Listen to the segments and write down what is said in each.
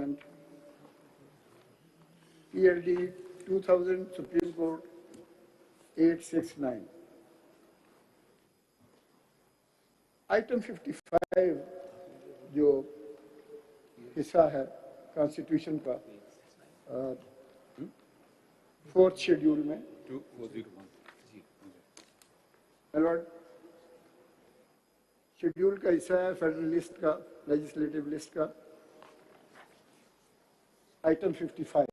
amendment. PLD 2000 Supreme Court 869. Item 55 जो हिस्सा है कॉन्स्टिट्यूशन का फोर्थ शेड्यूल में शेड्यूल का हिस्सा है फेडरल लिस्ट का, लेजिस्लेटिव लिस्ट का। आइटम 55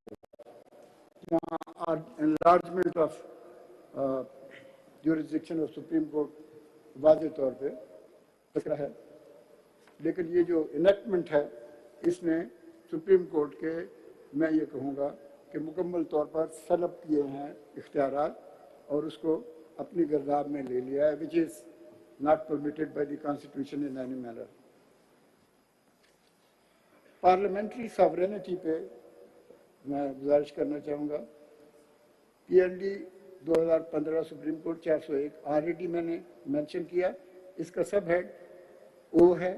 जहाँ enlargement of jurisdiction of supreme court वाज़ेह तौर पे जिक्र है, लेकिन ये जो इनेक्टमेंट है इसने सुप्रीम कोर्ट के, मैं ये कहूँगा कि मुकम्मल तौर पर सलब किए हैं इख्तियारात और उसको अपनी गर्दाब में ले लिया है, which is not permitted by the constitution in any manner. Parliamentary sovereignty पे मैं गुजारिश करना चाहूँगा। PLD 2015 सुप्रीम कोर्ट 401 ऑलरेडी मैंने मेंशन किया, इसका सब हेड O है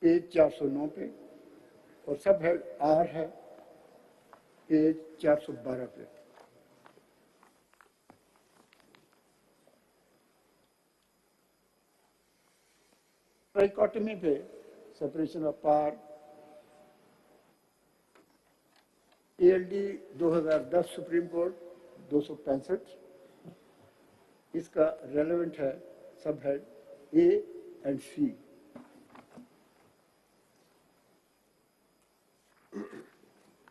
पेज 409 पे और सब हेड R है पेज 412 पे। ट्राइकोटमी पे separation of power PLD 2010 supreme court 265, इसका रेलेवेंट है sub head A and C।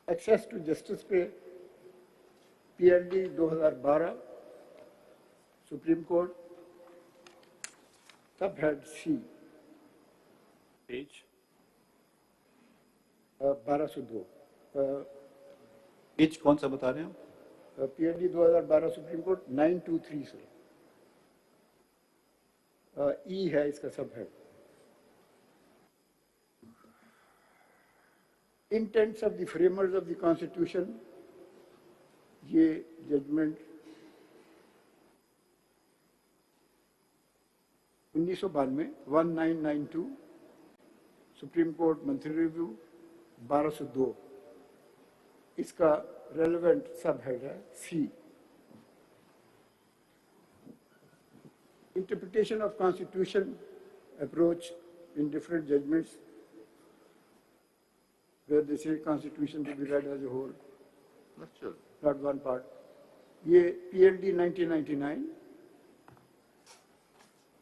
Access to justice पे PLD 2012 supreme court sub head C page 1202। Page कौन सा बता रहे हैं? PLD 2012 सुप्रीम कोर्ट 923 से E है इसका sub head. Intents of the framers of the constitution, ये judgment 1992 1992 supreme court monthly review 1202, इसका रेलेवेंट सब हेड है C। Interpretation of Constitution approach in different judgments, where they say Constitution to be read as a whole, not one part. ये PLD 1999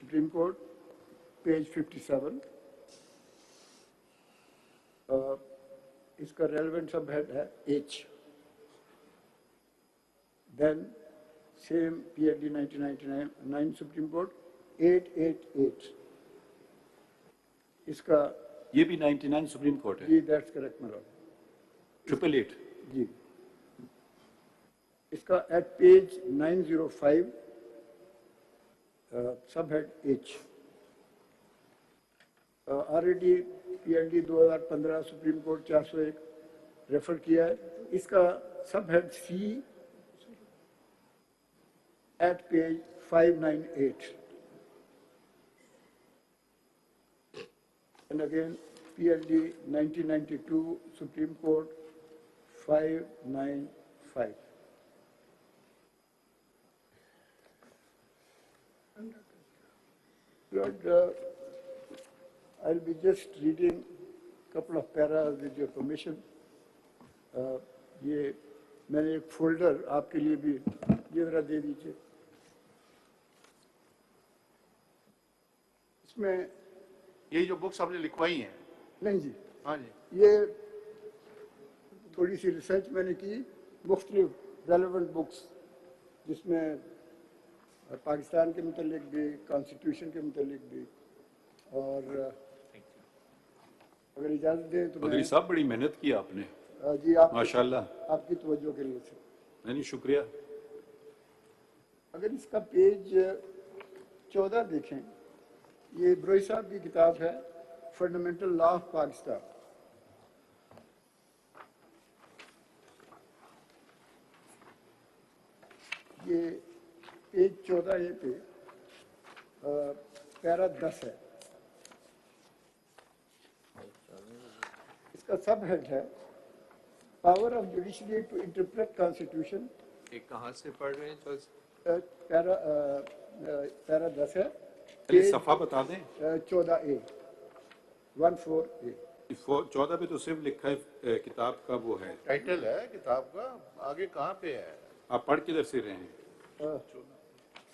Supreme Court page 57, इसका relevant subhead है H। Then same PLD 1999 Supreme Court 888, इसका ये भी 99 supreme court है? जी that's correct my lord। 888 जी, इसका at page 905 subhead H। already PLD 2015 supreme court 401 refer किया है, इसका सबहेड C at page 598, and again PLD 1992 Supreme Court 595. Lord, I'll be just reading a couple of paras with your permission. ये मैंने एक folder आपके लिए भी ये जरा दे दीजिए। इसमें ये जो बुक्स आपने लिखवाई हैं? नहीं जी, हाँ जी, ये थोड़ी सी रिसर्च मैंने की, मुख्तलिफ रेलेवेंट बुक्स जिसमें पाकिस्तान के मुतल्लिक भी, कॉन्स्टिट्यूशन के मुतल्लिक भी, और अगर इजाज़त दें तो चौधरी साहब बड़ी मेहनत की आपने। जी आप माशाल्लाह, आपकी तवज्जो के लिए से नहीं शुक्रिया। अगर इसका पेज 14 देखें, ये ब्रोई साहब की किताब है फंडामेंटल लॉ ऑफ पाकिस्तान। ये पेज 14 पे पैरा 10 है। इसका सब हेड है power of judiciary to interpret constitution. ये कहाँ से पढ़ रहे हैं जज? पैरा 10 है, पहले सफा बता दें। 14A 14A। 14 पे तो सिर्फ लिखा है किताब का वो है, टाइटल है किताब का, आगे कहाँ पे है? आप पढ़ किधर से रहे हैं?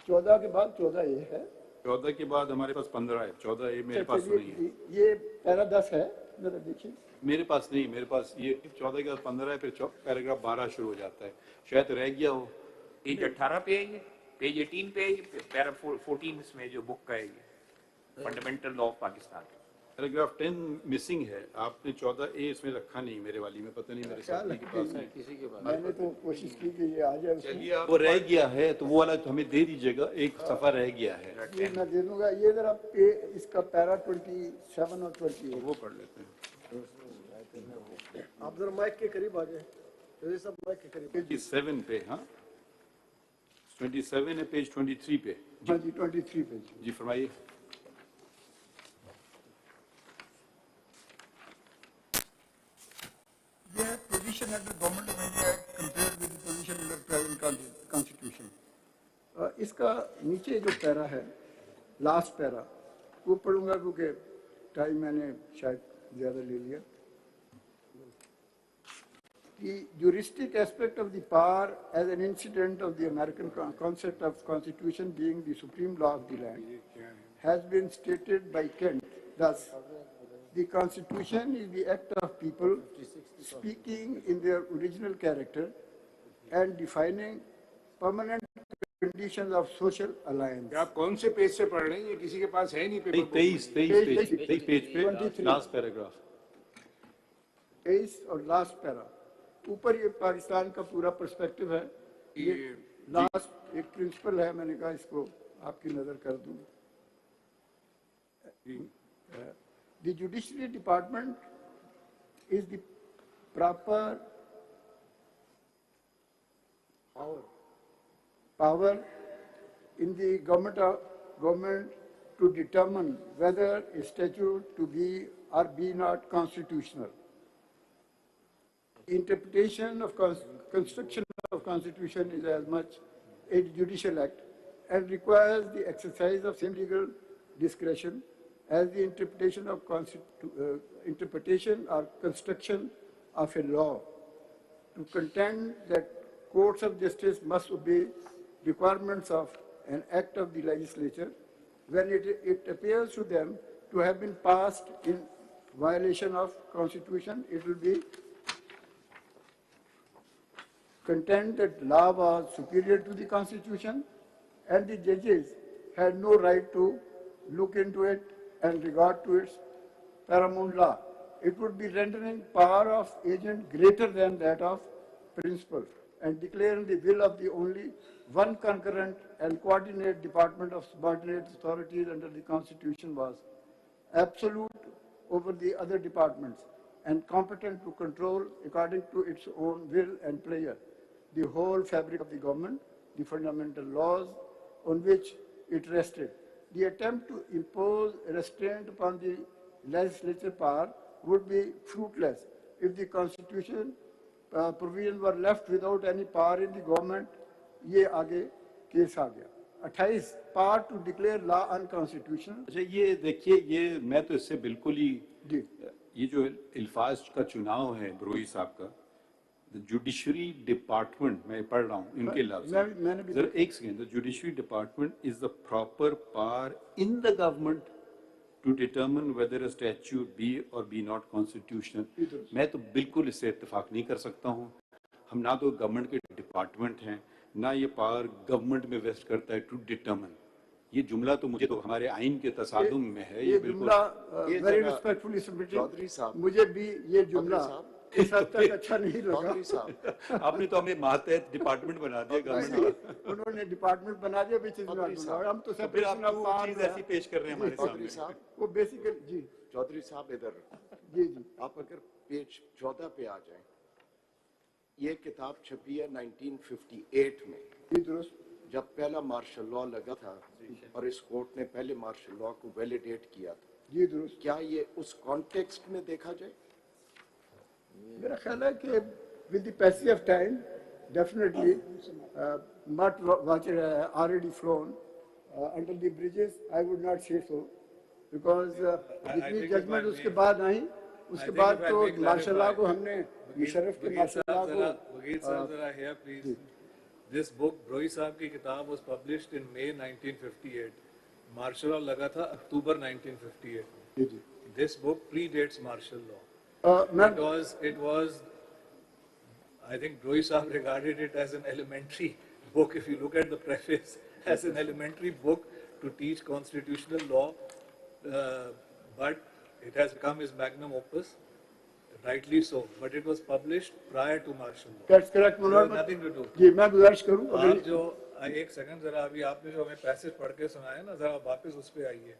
14 के बाद 14A है। 14 के बाद हमारे पास 15 है, 14 मेरे पास तो नहीं है। ये पैरा 10 है, जरा देखिए। मेरे पास नहीं, मेरे पास ये 14 के बाद 15 है, फिर पैराग्राफ 12 शुरू हो जाता है, शायद रह गया हो। पेज 18 पे है ये, पेज 18 पे है ये, पैरा 14 इसमें जो बुक का है ये, fundamental law of Pakistan. Paragraph 10 missing है, आपने 14A इसमें रखा नहीं मेरे वाली में, पता नहीं मेरे साथी के पास है। किसी के पास मैंने तो कोशिश की कि ये आ जाए उसमें। चलिए आप वो रह गया है तो वो वाला तो हमें दे दीजिएगा, एक सफा रह गया है, ये मैं दे दूंगा। ये जरा इसका पैरा 27 और 28 वो पढ़ लेते हैं। आप जरा माइक के करीब आ जाए, जैसे सब माइक के करीब। 27 पे, हाँ 27 है, पेज 23 पे। हाँ जी 23 पेज। जी फरमाइए। ये position under government of India compared with the position under present constitution. इसका नीचे जो पैरा है, लास्ट पैरा, वो पढ़ूंगा क्योंकि टाइम मैंने शायद ज्यादा ले लिया। The juristic aspect of the power as an incident of the American concept of constitution being the supreme law of the land has been stated by Kent. Thus, the constitution is the act of people speaking in their original character and defining permanent conditions of social alliance. आप कौन से page से पढ़ रहे हैं? ये किसी के पास है नहीं पेपर। 23 पेज पे 23 लास्ट पैराग्राफ। 23 और लास्ट पैरा। ऊपर ये पाकिस्तान का पूरा पर्सपेक्टिव है। ये लास्ट एक प्रिंसिपल है, मैंने कहा इसको आपकी नजर कर दूं। The judiciary department is the proper power in the government to determine whether a statute to be or be not constitutional. Interpretation of construction of constitution is as much a judicial act and requires the exercise of same legal discretion as the interpretation of interpretation or construction of a law. To contend that courts of justice must obey requirements of an act of the legislature when it appears to them to have been passed in violation of constitution, it will be contend that law was superior to the constitution and the judges had no right to look into it and regard to its paramount law. It would be rendering power of agent greater than that of principal and declaring the will of the only one concurrent and coordinate department of subordinate authorities under the constitution was absolute over the other departments and competent to control according to its own will and pleasure the whole fabric of the government, the fundamental laws on which it rested. The attempt to impose restraint upon the legislature power would be fruitless if the constitution provisions were left without any power in the government. ये आगे case आ गया 28 power to declare law unconstitutional. अच्छा ये देखिए, ये मैं तो इससे बिल्कुल ही जी ये जो अल्फाज का चुनाव है बरोई साहब का, जुडिशरी डिपार्टमेंट मैं पढ़ रहा हूँ इनके लफ्ज़, मैंने भी जरा एक second, the judiciary department is the proper power in the government to determine whether a statute be or be not constitutional. मैं तो बिल्कुल इससे इत्तेफाक नहीं कर सकता हूँ। हम ना तो गवर्नमेंट के डिपार्टमेंट हैं, ना ये पावर गवर्नमेंट में वेस्ट करता है टू डिटरमिन। ये जुमला तो मुझे तो हमारे आइन के तसादुम में है। ये जुमला वेरी रिस्पेक्टफुली सबमिटेड। चौधरी साहब, मुझे भी ये जुमला इस हद तक अच्छा नहीं लगा। चौधरी साहब, आपने तो हमें मातहत डिपार्टमेंट बना दिया गवर्नमेंट। उन्होंने डिपार्टमेंट बना दिया विच इज नॉट साहब, हम तो फिर सेपरेशन ऑफ आप पावर चीज ऐसी पेश कर रहे हैं हमारे चौधरी सामने। साहब, वो बेसिकली जी चौधरी साहब इधर जी जी आप अगर पेज 14 पे आ जाएं, ये किताब छपी है 1958 में, जी दुरुस्त। जब पहला मार्शल लॉ लगा था और इस कोर्ट ने पहले मार्शल लॉ को वैलिडेट किया था। जी दुरुस्त। क्या ये उस कॉन्टेक्स्ट में देखा जाए? मेरा ख्याल है कि with the passage of time, definitely, not what already flown under the bridges, I would not say so, because जितनी judgment उसके बाद आई, उसके बाद तो माशाल्लाह को हमने मुशर्रफ के माशाल्लाह को वकील साहब जरा here please. This book Brohi साहब की किताब was published in May 1958. Martial law लगा था अक्टूबर 1958. This book predates martial law. It was I think Broi Sahab regarded it as an elementary book, if you look at the preface, as an elementary book to teach constitutional law, but it has become his magnum opus, rightly so, but it was published prior to martial law. That's correct, It nothing to do. जी मैं गुजारिश करूं आप जो एक second जरा अभी आपने जो हमें पैसेज पढ़ के सुनाया ना जरा वापस उस पे आइए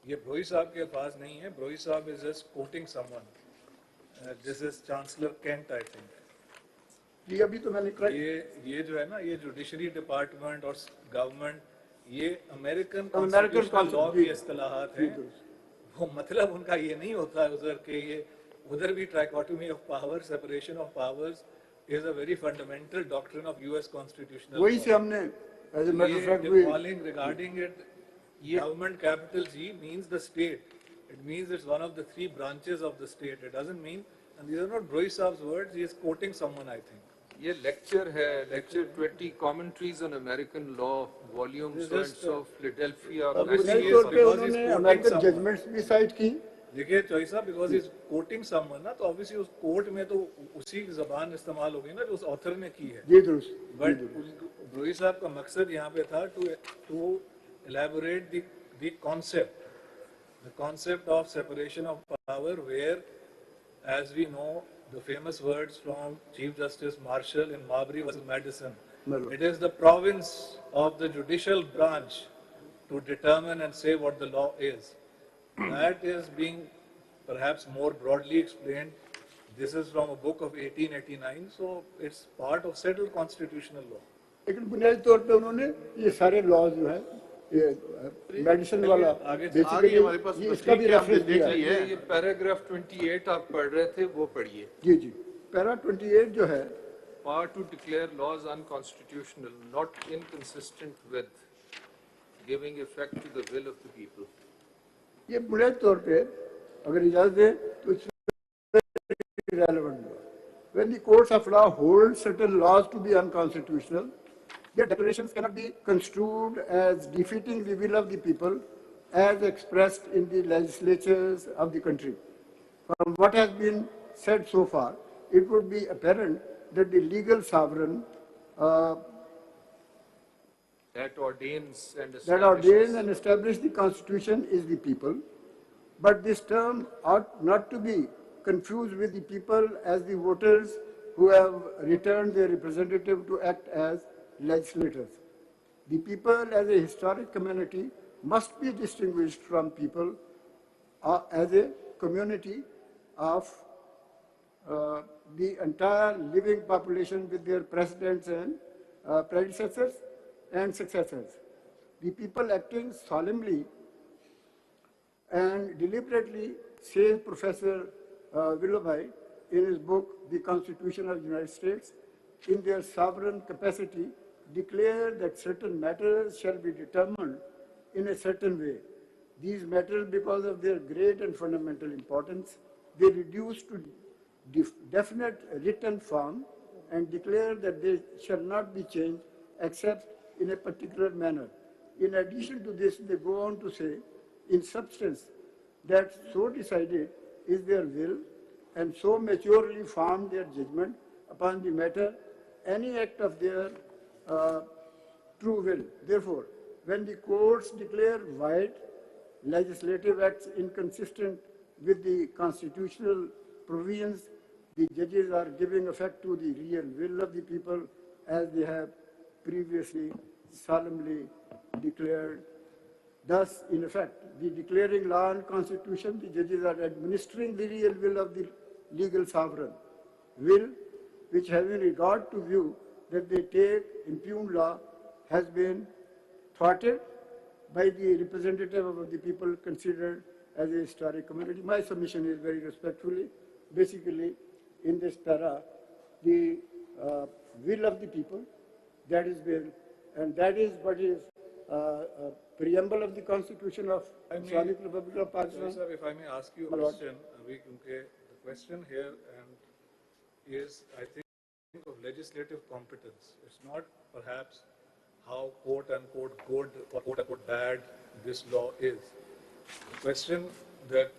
ये ब्रोई साहब के अल्फाज नहीं है ब्रोई साहब is just quoting someone this is chancellor Kent I think जी अभी तो मैंने ये जो है ना ये जुडिशरी डिपार्टमेंट और गवर्नमेंट ये अमेरिकन लॉ की इस्तिलाहात हैं वो मतलब उनका ये नहीं होता है उधर के ये उधर भी trichotomy of power separation of powers is a very fundamental doctrine of US constitutional वही law. से हमने as a matter of fact Calling regarding it government capital G means the state. It means it's one of the three branches of the state. It doesn't mean, and these are not Broi Saab's words, he is quoting someone I think. ये lecture है, lecture 20 commentaries on American law, volume so and so, Philadelphia. बुनियादी तौर पे उन्होंने American judgements भी site की देखिए choice साहब बिकॉज इज कोटिंग समवन ना तो ऑब्वियसली उस कोर्ट में तो उसी की जबान इस्तेमाल होगी ना जो उस ऑथर ने की है जी दुरुस्त बट ब्रोई साहब का मकसद यहाँ पे था to elaborate the concept of separation of power where as we know the famous words from chief justice Marshall in Marbury versus Madison it is the province of the judicial branch to determine and say what the law is That is being perhaps more broadly explained. This is from a book of 1889, so it's part of settled constitutional law. लेकिन बुनियादी तौर पे उन्होंने ये सारे laws जो है ये मेडिसिन वाला बेसिकली हमारे पास इसका भी रेफरेंस दिया है ये पैराग्राफ 28 आप पढ़ रहे थे वो पढ़िए जी जी पैरा 28 जो है power to declare laws unconstitutional not inconsistent with giving effect to the will of the people. ये बुनियादी तौर पे अगर इजाजत दे तो it's relevant. When the courts of law hold certain laws to be unconstitutional, their declarations cannot be construed as defeating the will of the people as expressed in the legislatures of the country. From what has been said so far, it would be apparent that the legal sovereign That ordains and establishes the Constitution is the people, but this term ought not to be confused with the people as the voters who have returned their representative to act as legislators. The people as a historic community must be distinguished from people as a community of the entire living population with their presidents and predecessors and successors. The people acting solemnly and deliberately, says Professor Willoughby in his book, The Constitution of the United States, in their sovereign capacity, declare that certain matters shall be determined in a certain way. These matters, because of their great and fundamental importance, they reduce to definite written form and declare that they shall not be changed except in a particular manner. In addition to this, they go on to say, in substance, that so decided is their will and so maturely formed their judgment upon the matter, any act of their true will. Therefore, when the courts declare void legislative acts inconsistent with the constitutional provisions, the judges are giving effect to the real will of the people as they have previously solemnly declared. Thus, in effect, the declaring law and constitution, the judges are administering the real will of the legal sovereign, will which having regard to view that they take impugned law has been thwarted by the representative of the people considered as a historic community. My submission is very respectfully, basically, in this para the will of the people, that is will, and that is what is preamble of the Constitution of Islamic Republic of Pakistan. Sir, if I may ask you a question, the question here is, I think, of legislative competence. It's not perhaps how quote unquote good or quote unquote bad this law is. The question that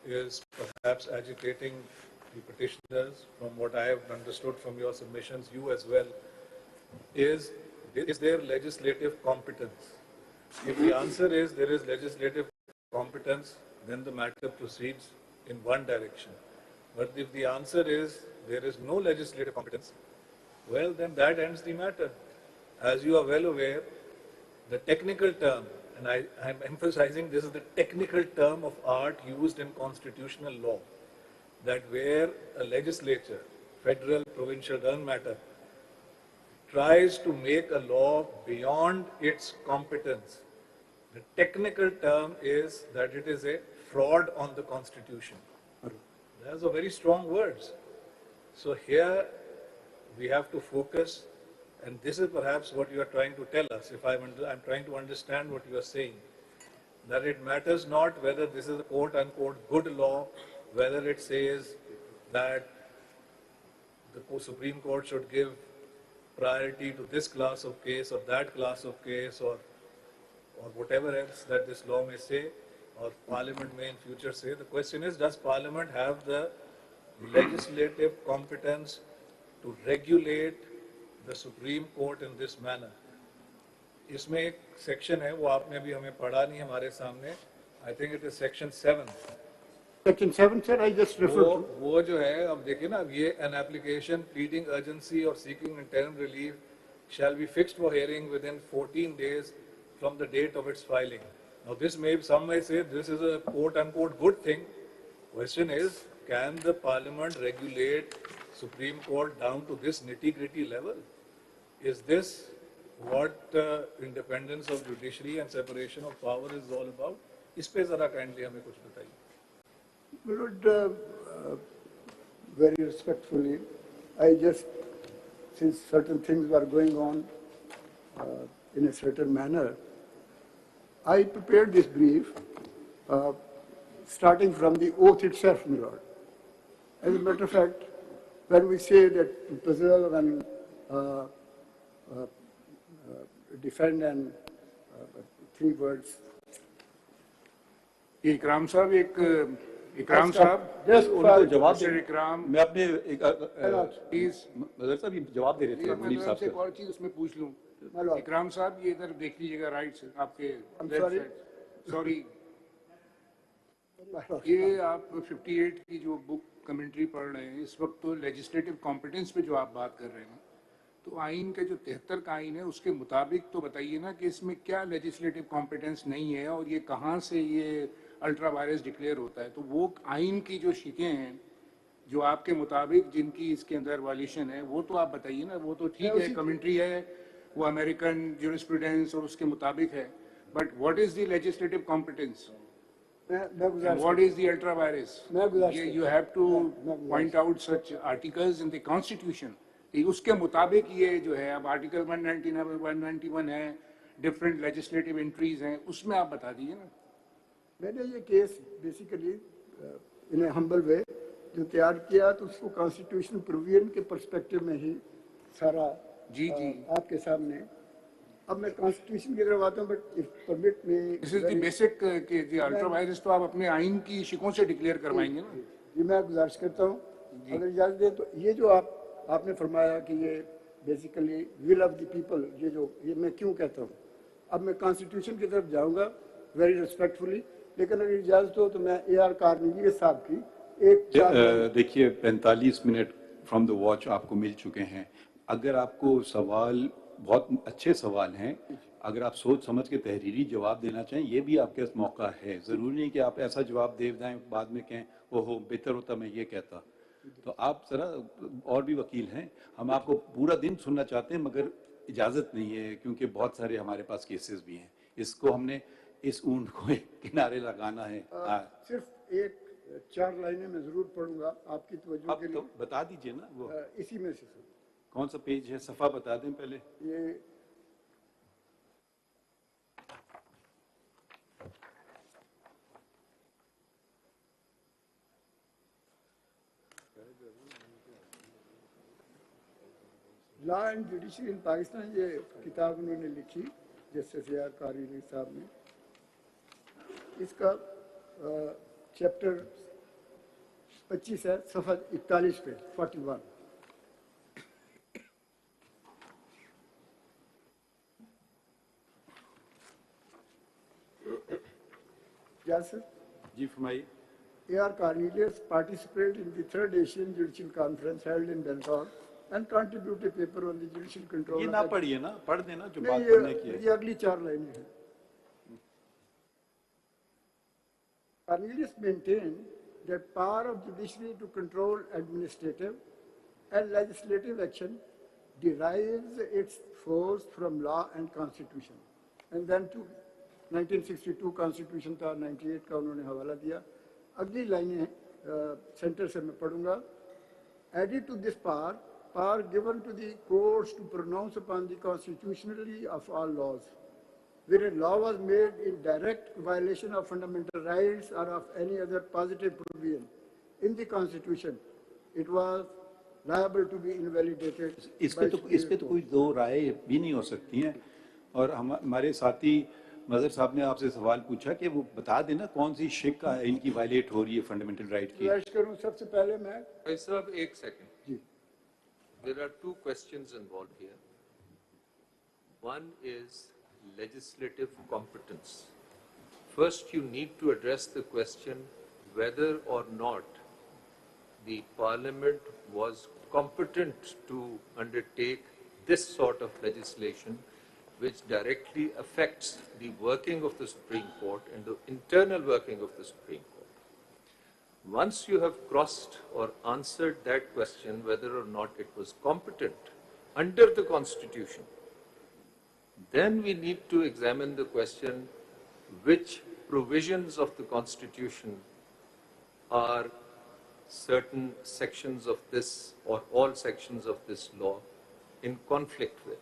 is perhaps agitating the petitioners, from what I have understood from your submissions, you as well, is there legislative competence? If the answer is there is legislative competence, then the matter proceeds in one direction. But if the answer is there is no legislative competence, well, then that ends the matter. As you are well aware, the technical term, and I'm emphasizing this is the technical term of art used in constitutional law, that where a legislature, federal, provincial, doesn't matter, tries to make a law beyond its competence, the technical term is that it is a fraud on the Constitution. Those are very strong words. So here we have to focus, and this is perhaps what you are trying to tell us, if I'm trying to understand what you are saying, that it matters not whether this is a quote-unquote good law, whether it says that the Supreme Court should give priority to this class of case or that class of case or whatever else that this law may say, or Parliament may in future say. The question is, does Parliament have the legislative competence to regulate the Supreme Court in this manner? इसमें एक section है, वो आपने भी हमें पढ़ा नहीं हमारे सामने. I think it is section 7. Section 7, sir, I just referred to. वो जो है, अब देखिए ना, ये an application pleading urgency or seeking interim relief shall be fixed for hearing within 14 days from the date of its filing. Now this may, some may say this is a quote-unquote good thing. Question is, can the Parliament regulate Supreme Court down to this nitty-gritty level? Is this what independence of judiciary and separation of power is all about? इस पे जरा kindly हमें कुछ बताइए. My Lord, very respectfully, I just, since certain things were going on in a certain manner, I prepared this brief starting from the oath itself, my Lord. As a matter of fact, when we say that to preserve and defend and 3 words. इकराम साहब इकराम साहब उनको जवाब दे. इकराम मैं अपने please mother साहब ये जवाब दे रहे थे मुनीर साहब से. एक और चीज उसमें पूछ लूं. इकराम साहब ये इधर देख लीजिएगा राइट से आपके सॉरी ये आप 58 की जो बुक कमेंट्री पढ़ रहे हैं इस वक्त, तो लेजिस्लेटिव कॉम्पिटेंस पे जो आप बात कर रहे हैं, तो आइन के जो 73 का आइन है उसके मुताबिक तो बताइए ना कि इसमें क्या लेजिस्लेटिव कॉम्पिटेंस नहीं है और ये कहाँ से ये अल्ट्रा वायरस डिक्लेयर होता है. तो वो आइन की जो शिकें हैं जो आपके मुताबिक जिनकी इसके अंदर वायलेशन है वो तो आप बताइए ना. वो तो ठीक है, कमेंट्री है, वो अमेरिकन ज्यूरिस्प्रूडेंस और उसके मुताबिक है, but what is the legislative competence? What is the ultra virus? You have to point out such articles in the Constitution. उसके मुताबिक ये जो है अब आर्टिकल 191 है, डिफरेंट लेजिस्लेटिव एंट्रीज हैं, उसमें आप बता दीजिए ना. मैंने ये केस बेसिकली इन ए हम्बल वे जो तैयार किया तो उसको कॉन्स्टिट्यूशनल प्रोविजन के पर्सपेक्टिव में ही सारा जी आपके सामने. अब मैं कॉन्स्टिट्यूशन की तरफ आता हूँ, बट इफ परमिट में दिस इज द बेसिक कि द अल्ट्रा वायरस तो आप अपने आइन की शिकों से डिक्लेयर करवाएंगे ना. ये मैं गुजारिश करता हूँ, अगर इजाजत दें तो ये जो आपने फरमाया कि ये basically will of the people, ये मैं क्यों कहता हूँ. अब मैं कॉन्स्टिट्यूशन की तरफ जाऊँगा वेरी रिस्पेक्टफुली, लेकिन अगर इजाजत हो तो मैं AR कार्नेगी साहब की एक देखिए 45 मिनट फ्रॉम द वॉच आपको मिल चुके हैं. अगर आपको सवाल बहुत अच्छे सवाल हैं, अगर आप सोच समझ के तहरीरी जवाब देना चाहें, ये भी आपके पास मौका है. ज़रूरी नहीं कि आप ऐसा जवाब दे दें बाद में कहें ओहो बेहतर होता मैं ये कहता. तो आप ज़रा, और भी वकील हैं, हम आपको पूरा दिन सुनना चाहते हैं मगर इजाज़त नहीं है क्योंकि बहुत सारे हमारे पास केसेस भी हैं. इसको हमने इस ऊंट को एक किनारे लगाना है. सिर्फ एक 4 लाइनें मैं जरूर पढ़ूंगा आपकी तवज्जो आप के तो लिए। बता दीजिए ना वो इसी में से सर। कौन सा पेज है, सफ़ा बता दें पहले। ये लॉ एंड जुडिशरी इन पाकिस्तान, ये किताब उन्होंने लिखी जस्टिस यार कारी साहब ने। इसका चैप्टर 25 है, सफ़ा 41 पे 41। क्या सर? जी फरमाइए। A.R. Cornelius participated in the third Asian Judicial Conference held in Bangkok and contributed a paper on the judicial control. ये of ना the- पढ़िए ना, पढ़ देना जो नहीं, बात पढ़ने की है। ये अगली 4 लाइनें हैं। Cornelius maintained that power of judiciary to control administrative and legislative action derives its force from law and constitution. And then to 1962 constitution था, 98 का उन्होंने हवाला दिया। अगली लाइनें सेंटर से मैं पढ़ूंगा। Added to this power, power given to the courts to pronounce upon the constitutionality of all laws. Where a law was made in direct violation of fundamental rights or of any other positive provision in the Constitution, it was liable to be invalidated. इस पे तो कोई दो राय भी नहीं हो सकती हैं। और हमारे साथी नजर साहब ने आपसे सवाल पूछा कि वो बता देना कौन सी शिक इनकी वायलेट हो रही है फंडामेंटल राइट की। सबसे पहले मैं भाई साहब एक सेकंड जी। There are two questions involved here. One is legislative competence. First, you need to address the question whether or not the Parliament was competent to undertake this sort of legislation which directly affects the working of the Supreme Court and the internal working of the Supreme Court. Once you have crossed or answered that question, whether or not it was competent under the Constitution, then we need to examine the question which provisions of the Constitution are certain sections of this or all sections of this law in conflict with.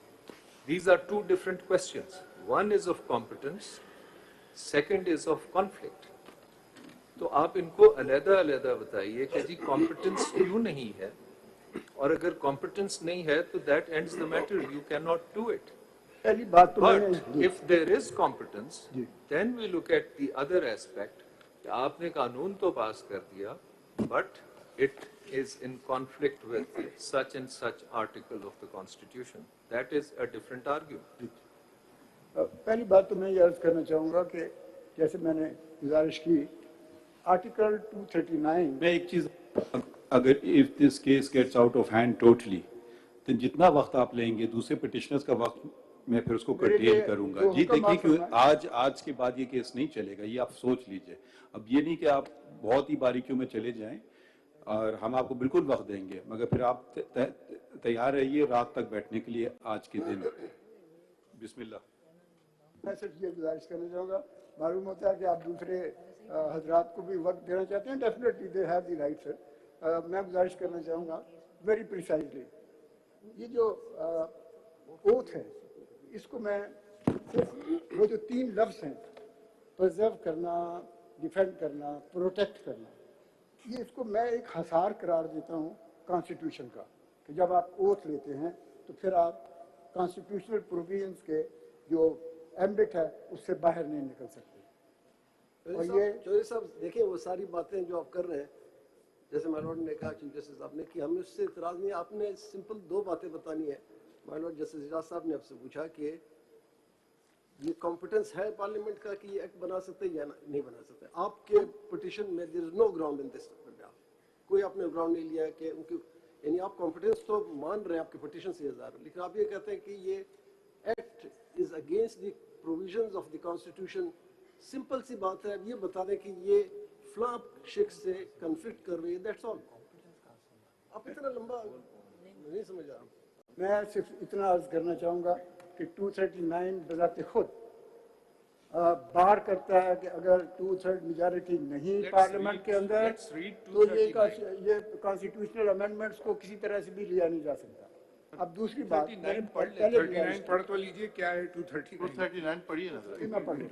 These are two different questions. One is of competence, second is of conflict. तो आप इनको अलग-अलग बताइए कि जी competence क्यों नहीं है, और अगर competence नहीं है तो that ends the matter. You cannot do it. पहली बात तो But if there is competence, then we look at the other aspect. कि आपने कानून तो पास कर दिया, but it is in conflict with such and such article of the Constitution. That is a different argument. पहली बात तो मैं ये अर्ज करना चाहूँगा कि जैसे मैंने गुजारिश की आर्टिकल 239 मैं एक चीज, अगर if this case gets out of hand totally, तो जितना वक्त आप लेंगे दूसरे पिटिशनर्स का वक्त मैं फिर उसको कर्टेल करूंगा। जी देखिए कि आज के बाद ये केस नहीं चलेगा, ये आप सोच लीजिए। अब ये नहीं कि आप बहुत ही बारीकियों में चले जाएं, और हम आपको बिल्कुल वक्त देंगे, मगर फिर आप तैयार रहिए रात तक बैठने के लिए आज के दिन। बिस्मिल्लाह। मैं सिर्फ ये गुजारिश करना चाहूँगा, मालूम होता है कि आप दूसरे हजरात को भी वक्त देना चाहते हैं, definitely they have the right sir. मैं गुजारिश करना चाहूँगा वेरी प्रिसाइजली, ये जो ओथ है इसको मैं सिर्फ वो जो 3 लफ्ज़ हैं, प्रिजर्व करना, डिफेंड करना, प्रोटेक्ट करना, ये इसको मैं एक हसार करार देता हूँ कॉन्स्टिट्यूशन का, कि जब आप ओथ लेते हैं तो फिर आप कॉन्स्टिट्यूशनल प्रोविजंस के जो एम्बिट है उससे बाहर नहीं निकल सकते। और ये चौधरी साहब देखिए, वो सारी बातें जो आप कर रहे हैं, जैसे मानोड ने कहा, चीफ जस्टिस साहब ने, कि हमें उससे इतराज़ नहीं, आपने सिंपल 2 बातें बतानी है। मानोड जस्टिस इजाज साहब ने आपसे पूछा कि ये कॉम्पिटेंस है पार्लियामेंट का कि ये एक्ट बना सकते या नहीं बना सकते। आपके पिटिशन में there is no ground in this, कोई आपने ग्राउंड नहीं लिया कि उनकी, यानी आप कॉम्पिटेंस तो मान रहे हैं आपके पिटिशन से हजार, लेकिन आप ये कहते हैं कि ये act is against the provisions of the constitution. Simple सी बात है, ये बता दें कि ये फ्ला शिक्स से कन्फ्लिक्ट कर रही है, दैट्स ऑल। आप इतना लंबा नहीं समझ रहा। मैं सिर्फ इतना अर्ज करना चाहूँगा कि 239 बजाते खुद बार करता है कि अगर 2/3 मेजॉरिटी नहीं पार्लियामेंट के अंदर तो ये कॉन्स्टिट्यूशनल अमेंडमेंट्स को किसी तरह से भी लिया नहीं जा सकता। अब दूसरी बात, मैंने पहले 39 पढ़ तो लीजिए, क्या है 239 पढ़िए ना सर। मैं पढ़ लूं।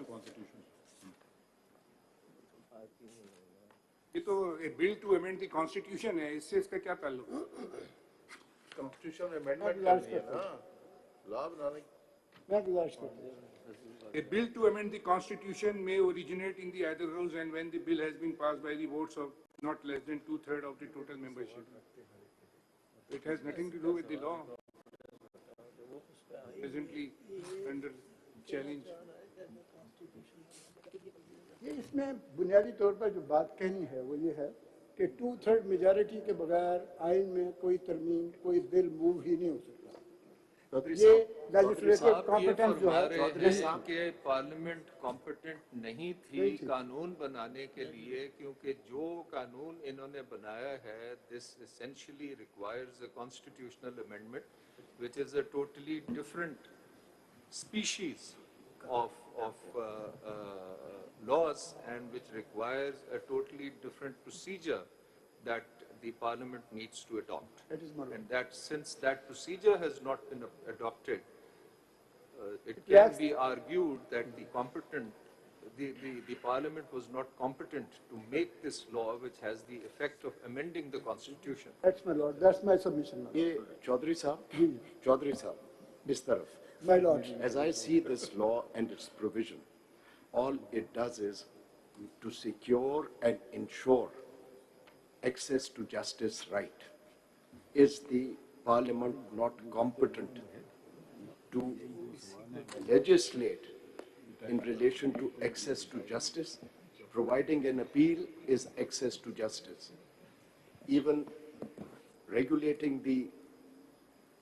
ये तो bill to amend the constitution है, इससे इसका क्या ताल्लुक? कॉन्स्टिट्यूशन अमेंडमेंट करनी है ना, लॉ बनाने। मैं गुजारिश करता हूँ, A bill to amend the constitution may originate in the either house and when the bill has been passed by the votes of not less than 2/3 of the total membership. It has nothing to do with the law. Presently under challenge. ये इसमें बुनियादी तौर पर जो बात कहनी है वो ये है कि 2/3 मेजॉरिटी के बगैर आइन में कोई तरमीम, कोई बिल मूव ही नहीं हो सकता। ये लेजिस्लेटिव कॉम्पिटेंस जो है कि पार्लियामेंट कॉम्पिटेंट नहीं थी कानून बनाने के लिए, क्योंकि जो कानून इन्होंने बनाया है this essentially requires a constitutional amendment which is a totally different species of laws and which requires a totally different procedure that the parliament needs to adopt. And that since that procedure has not been adopted, it can be argued that the parliament was not competent to make this law which has the effect of amending the constitution. That's my lord, that's my submission. ये चौधरी साहब इस तरफ, My lord, as I see this law and its provision, all it does is to secure and ensure access to justice right. Is the parliament not competent to legislate in relation to access to justice? Providing an appeal is access to justice. Even regulating the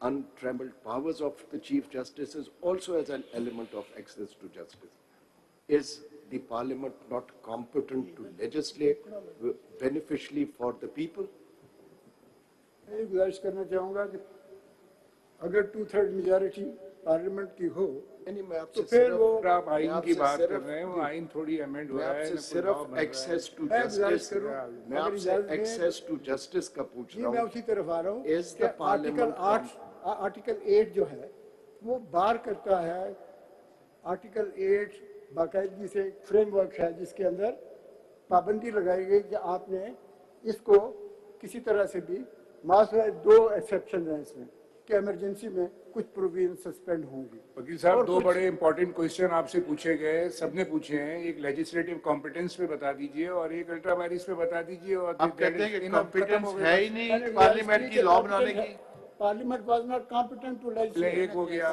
untrammeled powers of the Chief Justice is also as an element of access to justice. Is the Parliament not competent to legislate beneficially for the people? मैं गुजारिश करना चाहूँगा कि अगर 2/3 majority parliament की हो तो फिर वो आप आइन की बात कर रहे हैं, वो आइन थोड़ी अमेंड हो रहा है, सिर्फ एक्सेस टू जस्टिस, मैं आपसे एक्सेस टू जस्टिस का पूछ रहा हूँ। मैं उसी तरफ आ रहा हूँ Is the Parliament आर्टिकल 8 जो है वो बार करता है। आर्टिकल 8 बाकायदगी से फ्रेमवर्क है जिसके अंदर पाबंदी लगाई गई कि आपने इसको किसी तरह से भी मासूम, 2 एक्सेप्शन हैं इसमें कि इमरजेंसी में कुछ प्रोविजन सस्पेंड होंगी। वकील साहब, 2 बड़े इंपॉर्टेंट क्वेश्चन आपसे पूछे गए, सबने पूछे हैं। एक लेजिस्लेटिव कॉम्पिटेंस पे बता दीजिए और एक अल्ट्रा वायरिस पे बता दीजिए। और आप कहते हैं कि कॉम्पिटेंस है ही नहीं पार्लियामेंट की लॉ बनाने की। Parliament was not competent to legislate. एक हो गया,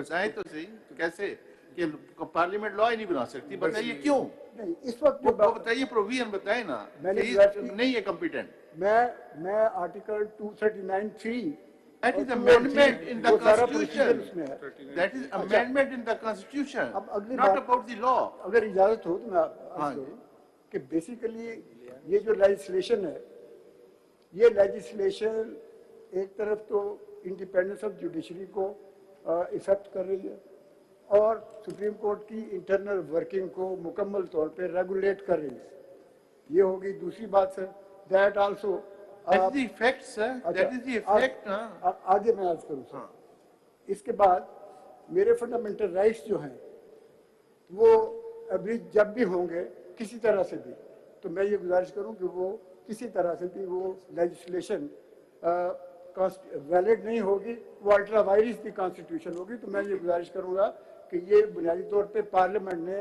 बताएं तो सही कैसे कि पार्लियामेंट लॉ ही नहीं बना सकती, बताइए क्यों? नहीं, इस वक्त वो बताइए, प्रोविजन बताए ना, नहीं है कॉम्पिटेंट। मैं article 239(3) That is amendment in the constitution. That is amendment in the constitution. Not about the law. अगर इजाजत हो तो मैं आपसे कि बेसिकली ये जो लेजिस्लेशन है, ये लेजिस्लेशन एक तरफ तो इंडिपेंडेंस ऑफ जुडिशरी को इफेक्ट कर रही है और सुप्रीम कोर्ट की इंटरनल वर्किंग को मुकम्मल तौर पे रेगुलेट कर रही है। ये होगी दूसरी बात sir. That also That is the effect, sir. That is the effect. आगे मैं आज करूँ सर। इसके बाद मेरे फंडामेंटल राइट्स जो हैं वो अभी जब भी होंगे किसी तरह से भी, तो मैं ये गुजारिश करूँ कि वो किसी तरह से भी वो लेजिस्लेशन वैलिड नहीं होगी, वो अल्ट्रा वायरिस की कॉन्स्टिट्यूशन होगी। तो मैं ये गुजारिश करूँगा कि ये बुनियादी तौर पे पार्लियामेंट ने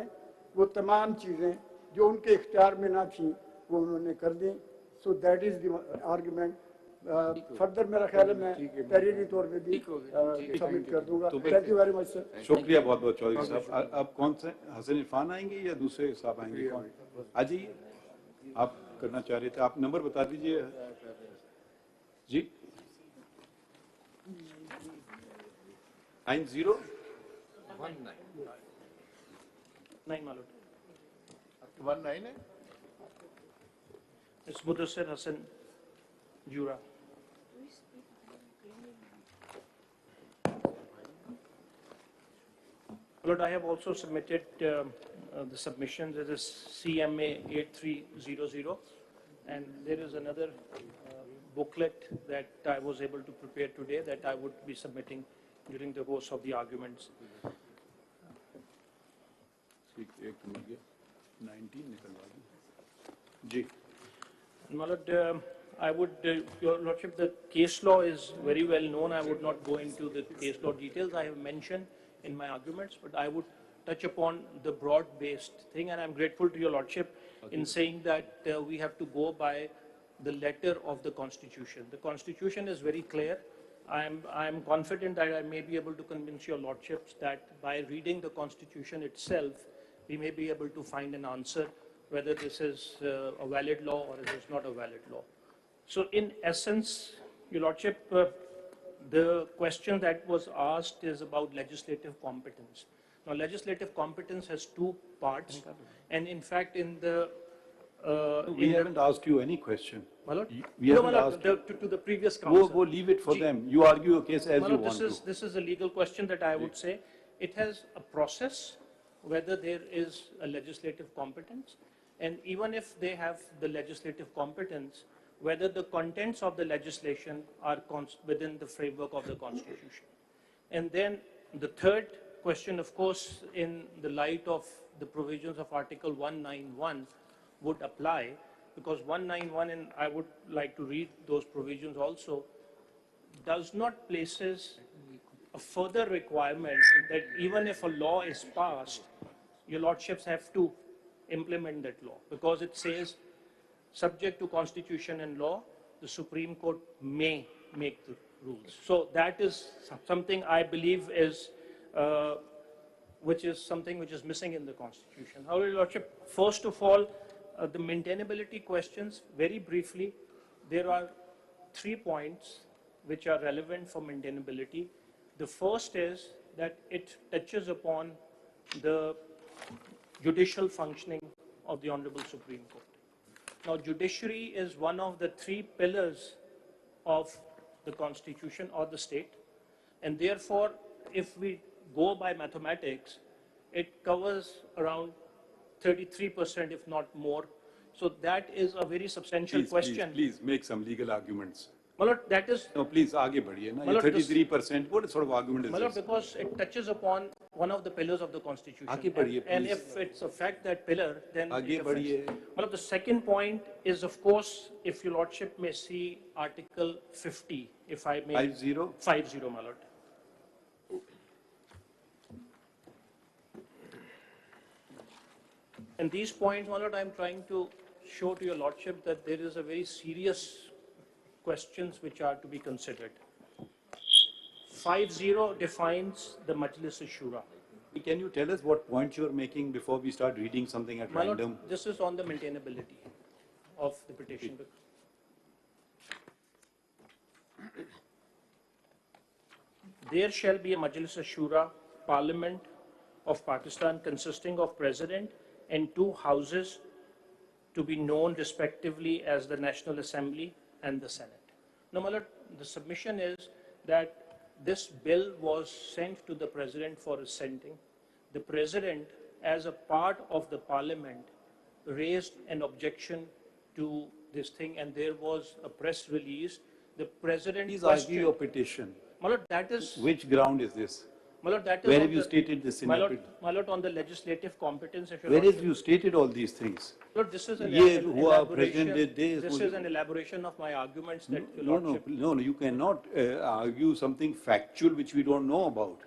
वो तमाम चीज़ें जो उनके इख्तियार में ना थी वो उन्होंने कर दी। So that is the argument. Further मेरा ख्याल है मैं तहरीरी तौर पे भी सबमिट कर दूंगा। Thank you very much sir. शुक्रिया बहुत बहुत चौधरी साहब। अब कौन से हसन इरफान आएंगे या दूसरे साहब आएंगे? कौन आ जाइए, आप करना चाह रहे थे, आप नंबर बता दीजिए जी। 19 है। It's Mudassir Hassan Jura. Lord, I have also submitted the submission. There is CMA 8300, and there is another booklet that I was able to prepare today that I would be submitting during the course of the arguments. 19 Ji. My Lord, I would, Your Lordship, the case law is very well known. I would not go into the case law details I have mentioned in my arguments, but I would touch upon the broad-based thing, and I'm grateful to Your Lordship in saying that we have to go by the letter of the Constitution. The Constitution is very clear. I'm confident that I may be able to convince Your Lordships that by reading the Constitution itself, we may be able to find an answer whether this is a valid law or it is not a valid law. So in essence, Your Lordship, the question that was asked is about legislative competence. Now, legislative competence has two parts, and in fact, in the we haven't asked you any question. My Lord? We haven't asked to the previous counsel. Go leave it for them. You argue your case as My you Lord, want to. This is a legal question that I would say. It has a process, whether there is a legislative competence, and even if they have the legislative competence, whether the contents of the legislation are within the framework of the Constitution. And then the third question, of course, in the light of the provisions of Article 191 would apply, because 191, and I would like to read those provisions also, does not places a further requirement that even if a law is passed, Your Lordships have to implement that law, because it says, subject to Constitution and law, the Supreme Court may make the rules. So that is something I believe is, which is something which is missing in the Constitution. However, Your Lordship, first of all, the maintainability questions, very briefly, there are 3 points which are relevant for maintainability. The first is that it touches upon the judicial functioning of the Honorable Supreme Court. Now, judiciary is one of the 3 pillars of the Constitution or the state, and therefore, if we go by mathematics, it covers around 33%, if not more. So that is a very substantial question. Please make some legal arguments. My Lord, that is... No, please, aage badhiye na. 33%, what sort of argument is My Lord, this? because it touches upon one of the pillars of the Constitution. Aage badhiye, and please. if it's a fact, that pillar, then Aage it affects. badhiye. My Lord, the second point is, of course, if Your Lordship may see Article 50, if I may... 50? 50, my Lord. And these points, my Lord, I'm trying to show to Your Lordship that there is a very serious questions which are to be considered. 50 defines the Majlis Shura. Can you tell us what points you're making before we start reading something at My Lord, random? this is on the maintainability of the petition. There shall be a Majlis Shura, Parliament of Pakistan consisting of President and 2 houses to be known respectively as the National Assembly and the Senate. Now, my Lord, the submission is that this bill was sent to the President for assenting. The President, as a part of the Parliament, raised an objection to this thing, and there was a press release. The President Please argue your petition. My Lord, that is... Which ground is this? My Lord, that is Where have you stated this in my your Lord, my Lord, on the legislative competence, if Your Where have Lordship- you stated all these things? Lord, this is an Ye hua elaboration. present day, This is an elaboration of my arguments that Your No, Lordship. you cannot argue something factual which we don't know about.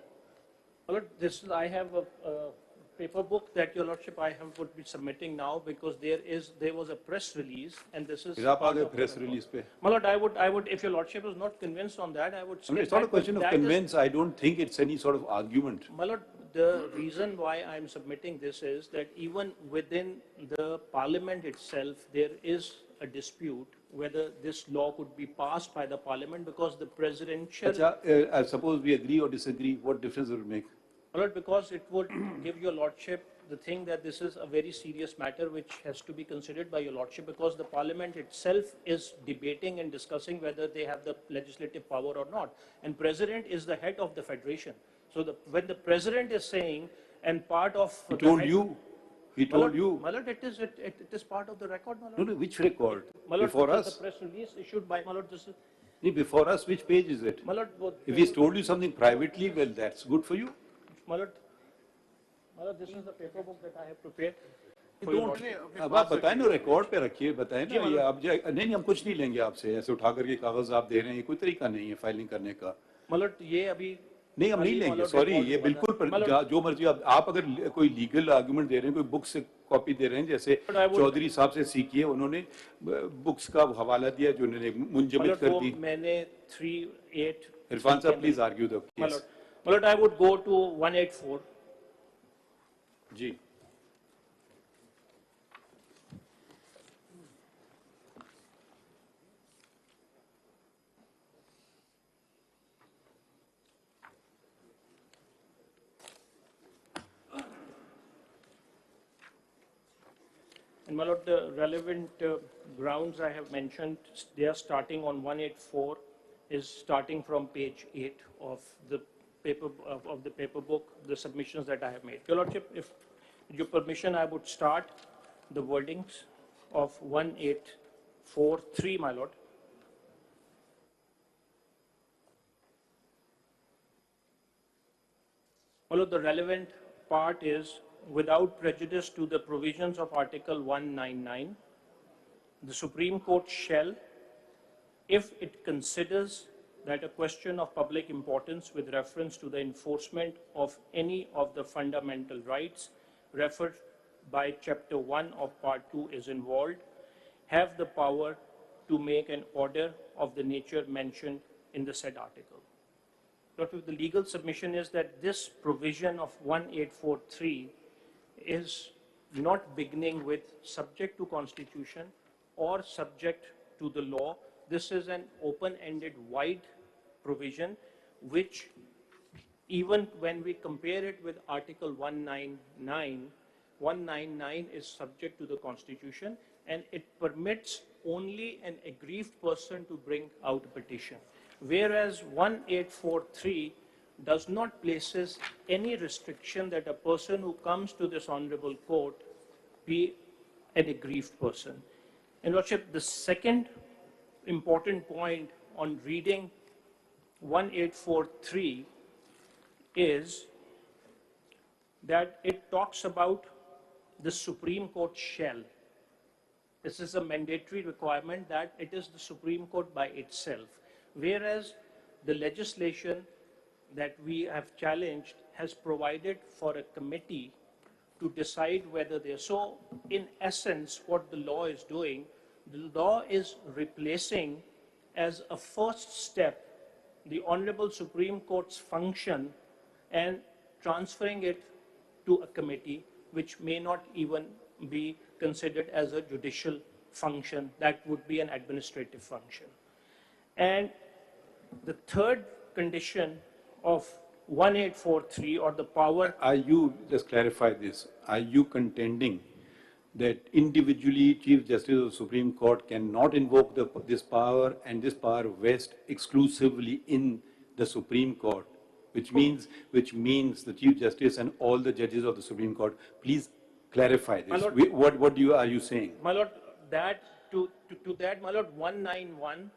My Lord, this is, I have a paper book that Your Lordship would be submitting now, because there was a press release, and this is. Is aap part aage of the press paper. release pe? My Lord, I would, if Your Lordship is not convinced on that, I would. I mean, it's skip not a that, question but of that is- convince. I don't think it's any sort of argument. My Lord, the reason why I'm submitting this is that even within the Parliament itself, there is a dispute whether this law could be passed by the Parliament, because the presidential... Acha, suppose we agree or disagree, what difference will it make? My Lord, because it would give Your Lordship the thing that this is a very serious matter which has to be considered by Your Lordship, because the Parliament itself is debating and discussing whether they have the legislative power or not. And President is the head of the Federation. So when the President is saying And part of He told you. He told you. My lord, it is part of the record, my lord. No, no, which record? My lord, Before the us? press release issued by, my lord, this is, No, before us, which page is it? my lord, If he's told you something privately, well, that's good for you. my lord, this is the paper book that I have prepared. अब आप बताएं ना, record पे रखिए, बताएं ना, ये आप नहीं हम कुछ नहीं लेंगे आपसे, ऐसे उठा करके कागज आप दे रहे हैं, ये कोई तरीका नहीं है फाइलिंग करने का। मतलब ये अभी नहीं, हम नहीं लेंगे, सॉरी, ये बिल्कुल जो मर्जी आप अगर कोई लीगल आर्गुमेंट दे रहे हैं, कोई बुक से कॉपी दे रहे हैं, जैसे चौधरी साहब से सीखिए, उन्होंने बुक्स का हवाला दिया जो उन्होंने मुंजमद कर दी। मैंने 3-8 इरफान साहब प्लीज आर्ग्यू द केस। मतलब I would go to 184. जी। And my lord, the relevant grounds I have mentioned, they are starting on 184, is starting from page 8 of the paper book, the submissions that I have made. Your lordship, if your permission, I would start the wordings of 1843, my lord. My lord, the relevant part is, without prejudice to the provisions of Article 199, the Supreme Court shall, if it considers that a question of public importance with reference to the enforcement of any of the fundamental rights referred by Chapter 1 of Part 2 is involved, have the power to make an order of the nature mentioned in the said article. The legal submission is that this provision of 1843 is not beginning with subject to constitution or subject to the law. This is an open-ended, wide provision, which even when we compare it with Article 199, 199 is subject to the constitution and it permits only an aggrieved person to bring out a petition. Whereas 1843 does not places any restriction that a person who comes to this honorable court be an aggrieved person. And Lordship, the second important point on reading 1843 is that it talks about the Supreme Court shall. This is a mandatory requirement that it is the Supreme Court by itself, whereas the legislation that we have challenged has provided for a committee to decide whether they're so. In essence, what the law is doing, the law is replacing as a first step the Honorable Supreme Court's function and transferring it to a committee which may not even be considered as a judicial function. That would be an administrative function. And the third condition of 1843 or the power. Are you, just clarify this, are you contending that individually Chief Justice of the Supreme Court cannot invoke this power and this power vests exclusively in the Supreme Court, which means the Chief Justice and all the judges of the Supreme Court? Please clarify this. Lord, what are you saying? My Lord, that to that, my Lord, 191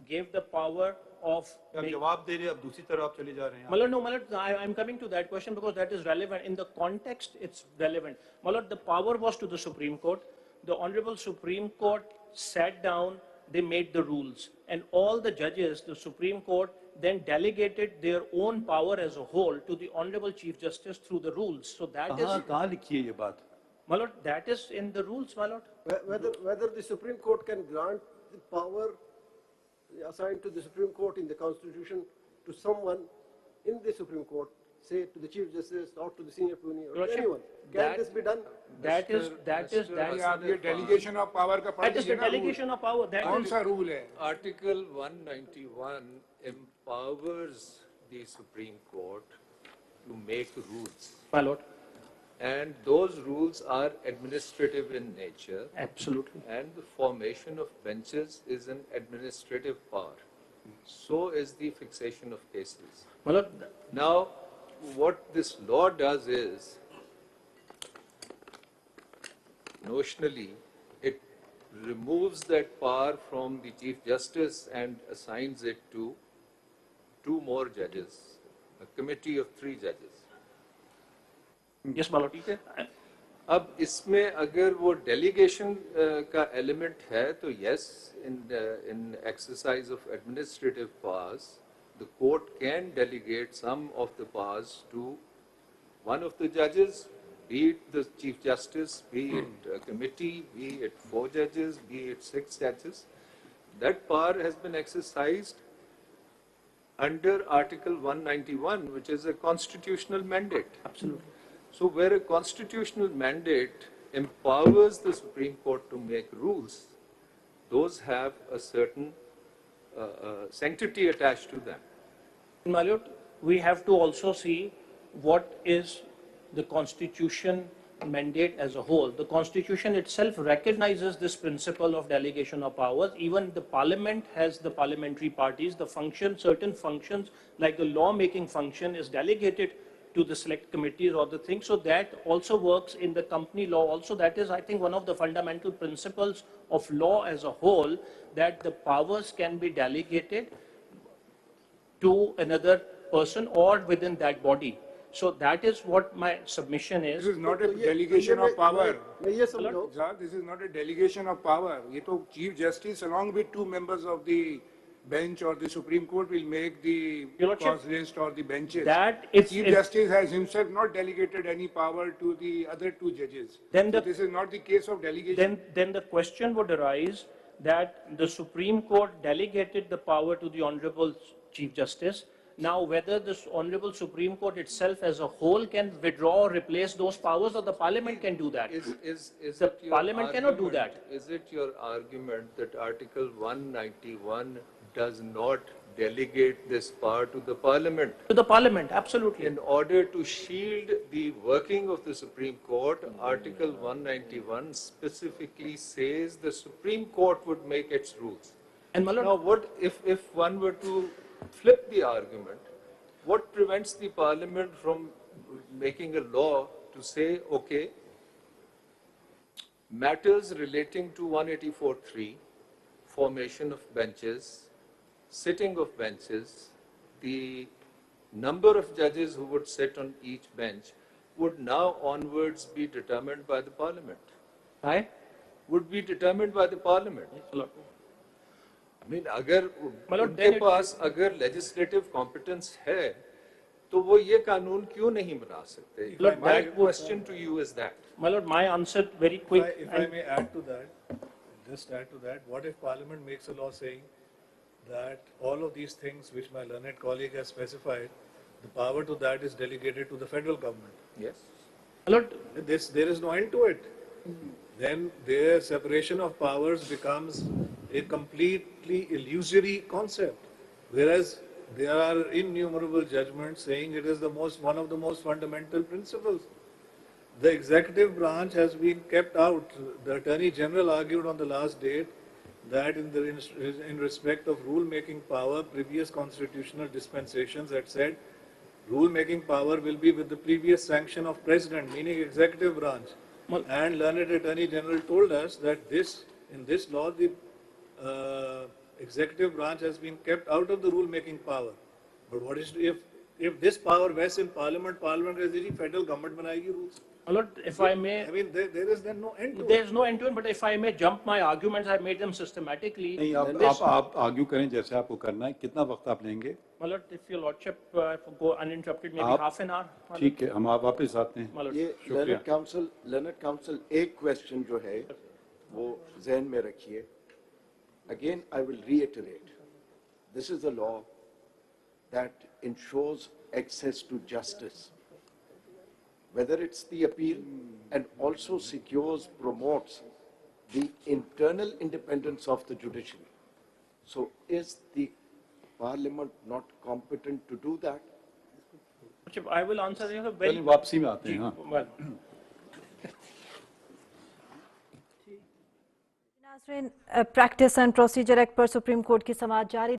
gave the power of. My Lord, no, my Lord, I'm coming to that question because that is relevant. In the context, it's relevant. My Lord, the power was to the Supreme Court. The Honorable Supreme Court sat down, they made the rules. And all the judges, the Supreme Court, then delegated their own power as a whole to the Honorable Chief Justice through the rules. So that is. My Lord, that is in the rules, my Lord. Whether the Supreme Court can grant the power assigned to the Supreme Court in the Constitution to someone in the Supreme Court, say to the Chief Justice or to the senior attorney or to anyone. Can this be done? That is delegation of power का that is the delegation of power. That कौन is सा rule है? Article 191 empowers the Supreme Court to make rules. my Lord. And those rules are administrative in nature. Absolutely. And the formation of benches is an administrative power. So is the fixation of cases. My Lord, Now, what this law does is, notionally, it removes that power from the Chief Justice and assigns it to 2 more judges, a committee of 3 judges. Yes, my lord. ठीक है? अब इसमें अगर वो delegation का element है तो yes, in exercise of administrative powers, the court can delegate some of the powers to one of the judges, be it the Chief Justice, be it a committee, be it 4 judges, be it 6 judges. That power has been exercised under Article 191, which is a constitutional mandate. Absolutely. So where a constitutional mandate empowers the Supreme Court to make rules, those have a certain sanctity attached to them. My lord, we have to also see what is the Constitution mandate as a whole. The Constitution itself recognizes this principle of delegation of powers. Even the Parliament has the parliamentary parties. The function, certain functions like the law-making function is delegated to the select committees or the thing. So that also works in the company law. Also, that is, I think, one of the fundamental principles of law as a whole, that the powers can be delegated to another person or within that body. So that is what my submission is. This is not a delegation of power. ये समझो This is not a delegation of power. ये तो Chief Justice along with 2 members of the bench or the Supreme Court will make the cause list or the benches. That it's, Chief Justice has himself not delegated any power to the other 2 judges. Then so this is not the case of delegation. Then the question would arise that the Supreme Court delegated the power to the Honorable Chief Justice. Now, whether this Honorable Supreme Court itself as a whole can withdraw or replace those powers, or the Parliament can do that. The Parliament cannot do that. Is it your argument that Article 191 does not delegate this power to the Parliament? To the Parliament, absolutely. In order to shield the working of the Supreme Court, Article 191 specifically says the Supreme Court would make its rules. And now, what if one were to flip the argument, what prevents the Parliament from making a law to say, okay, matters relating to 184(3), formation of benches, sitting of benches, the number of judges who would sit on each bench would now onwards be determined by the Parliament. Right? Would be determined by the Parliament. I mean, अगर मतलब उनके पास अगर legislative competence है, तो वो ये कानून क्यों नहीं बना सकते? My question to you is that. My lord, my answer very quick. If I may add to that, just add to that, what if Parliament makes a law saying that all of these things which my learned colleague has specified, the power to that is delegated to the federal government? Yes. My lord, there is no end to it. Then their separation of powers becomes a completely illusory concept, whereas there are innumerable judgments saying it is one of the most fundamental principles. The executive branch has been kept out. The Attorney General argued on the last date that in respect of rule-making power, previous constitutional dispensations had said rule-making power will be with the previous sanction of President, meaning executive branch. And learned Attorney General told us that in this law, the executive branch has been kept out of the rule-making power. But what is if this power vests in Parliament, Parliament is the federal government बनाएगी rules. My lord, if I may, I mean, there is then no end to it. there is no end to it. But if I may jump my arguments, I made them systematically. नहीं, आप argue करें जैसे आपको करना है. कितना वक्त आप लेंगे? My lord, if your lordship go uninterrupted, maybe half an hour. ठीक है, हम आप वापस आते हैं. My lord. ये learned counsel एक question जो है वो ज़हन में रखिए. Again, I will reiterate. This is a law that ensures access to justice, whether it's the appeal, and also secures, promotes the internal independence of the judiciary. So is the Parliament not competent to do that? I will answer you very. वापसी में आते हैं. हाँ. Well. नाज़रीन, practice and procedure act पर supreme court की समाअत जारी.